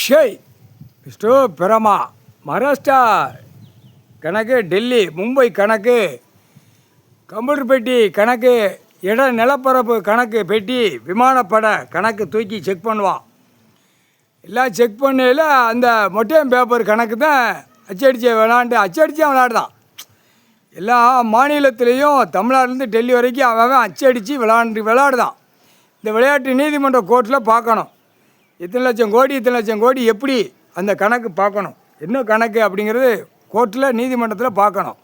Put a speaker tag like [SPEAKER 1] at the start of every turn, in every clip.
[SPEAKER 1] ஷேய் இஷ்டோ பிரமா மகாராஷ்டிரா கணக்கு, டெல்லி மும்பை கணக்கு, கம்ப்யூட்டர் பெட்டி கணக்கு, நிலப்பரப்பு கணக்கு, பெட்டி விமானப்பட கணக்கு தூக்கி செக் பண்ணுவான். எல்லாம் செக் பண்ணையில் அந்த மொட்டையம் பேப்பர் கணக்கு தான் அச்சடித்த விளாடுதான். எல்லா மாநிலத்திலையும் தமிழ்நாட்டிலேருந்து டெல்லி வரைக்கும் அவன் அச்சடித்து விளாடுதான். இந்த விளையாட்டு நீதிமன்ற கோர்ட்டில் பார்க்கணும். இத்தனை லட்சம் கோடி எப்படி அந்த கணக்கு பார்க்கணும், என்ன கணக்கு அப்படிங்கிறது கோர்ட்டில் நீதிமன்றத்தில் பார்க்கணும்.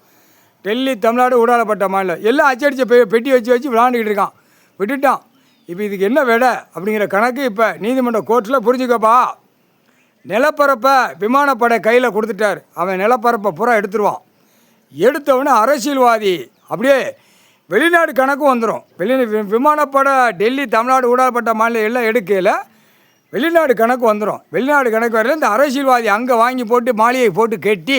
[SPEAKER 1] டெல்லி தமிழ்நாடு ஊடாடப்பட்ட மாநிலம் எல்லாம் அச்சடித்த பெட்டி வச்சு விளாண்டுக்கிட்டு இருக்கான், விட்டுட்டான். இப்போ இதுக்கு என்ன விட அப்படிங்கிற கணக்கு இப்போ நீதிமன்ற கோர்ட்டில் புரிஞ்சுக்கப்பா. நிலப்பரப்பை விமானப்படை கையில் கொடுத்துட்டார். அவன் நிலப்பரப்பை பூரா எடுத்துருவான். எடுத்தவொடனே அரசியல்வாதி அப்படியே வெளிநாடு கணக்கும் வந்துடும். விமானப்படை டெல்லி தமிழ்நாடு ஊடாடப்பட்ட மாநிலம் எல்லாம் எடுக்கையில் வெளிநாடு கணக்கு வந்துடும். வெளிநாடு கணக்கு வரையில் இந்த அரசியல்வாதி அங்கே வாங்கி போட்டு மாளிகை போட்டு கட்டி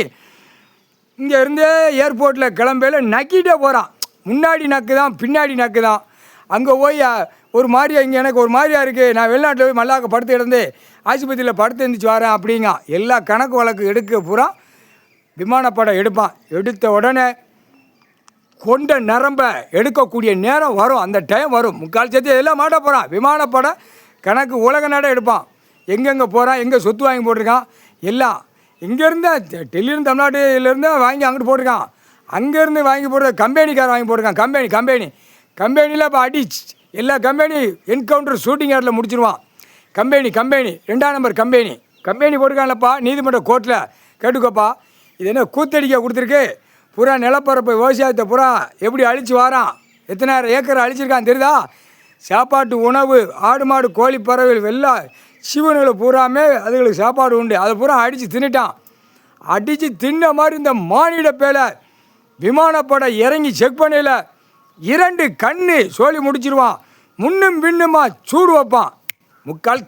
[SPEAKER 1] இங்கே இருந்தே ஏர்போர்ட்டில் கிளம்பையில் நக்கிட்டே போகிறான். முன்னாடி நக்கு தான், பின்னாடி நக்கு தான். அங்கே போய் ஒரு மாதிரியா இங்கே எனக்கு ஒரு மாதிரியா இருக்குது, நான் வெளிநாட்டில் போய் மல்லாக்க படுத்து கிடந்து ஆஸ்பத்திரியில் படுத்து எழுந்திரிச்சு வரேன் அப்படிங்க. எல்லா கணக்கு வழக்கு எடுக்க பூரா விமானப்படம் எடுப்பான். எடுத்த உடனே கொண்ட நரம்பை எடுக்கக்கூடிய நேரம் வரும், அந்த டைம் வரும். முக்கால் சேர்த்து எல்லாம் மாட்ட போகிறான். விமானப்படம் கணக்கு உலக நாடே எடுப்பான். எங்கெங்கே போகிறான், எங்கே சொத்து வாங்கி போட்டிருக்கான், எல்லாம் இங்கேருந்து டெல்லியிருந்து தமிழ்நாட்டிலேருந்து வாங்கி அங்கிட்டு போட்டிருக்கான். அங்கேருந்து வாங்கி போடுறது கம்பெனிக்கார வாங்கி போட்டிருக்கான். கம்பெனியில் இப்போ எல்லா கம்பெனி என்கவுண்டர் ஷூட்டிங் ஆரில் முடிச்சிருவான். கம்பெனி 2ஆம் நம்பர் கம்பெனி போட்டிருக்கான்லப்பா. நீதிமன்ற கோர்ட்டில் கேட்டுக்கோப்பா, இது என்ன கூத்தடிக்க கொடுத்துருக்கு. பூரா நிலப்பரப்பு விவசாயத்தை பூரா எப்படி அழித்து வாரான், எத்தனாயிரம் ஏக்கரை அழிச்சிருக்கான் தெரியுதா. சாப்பாட்டு உணவு, ஆடு மாடு கோழி பறவை வெள்ளா சிவனுகளை பூராமே அதுகளுக்கு சாப்பாடு உண்டு. அதை பூரா அடித்து தின்னுட்டான். அடித்து தின்ன மாதிரி இந்த மானிட பேலை விமானப்படை இறங்கி செக் பண்ணல 2 கண்ணு சொல்லி முடிச்சிருவான். முன்னும் பின்னுமா சூடு வைப்பான். முக்கால்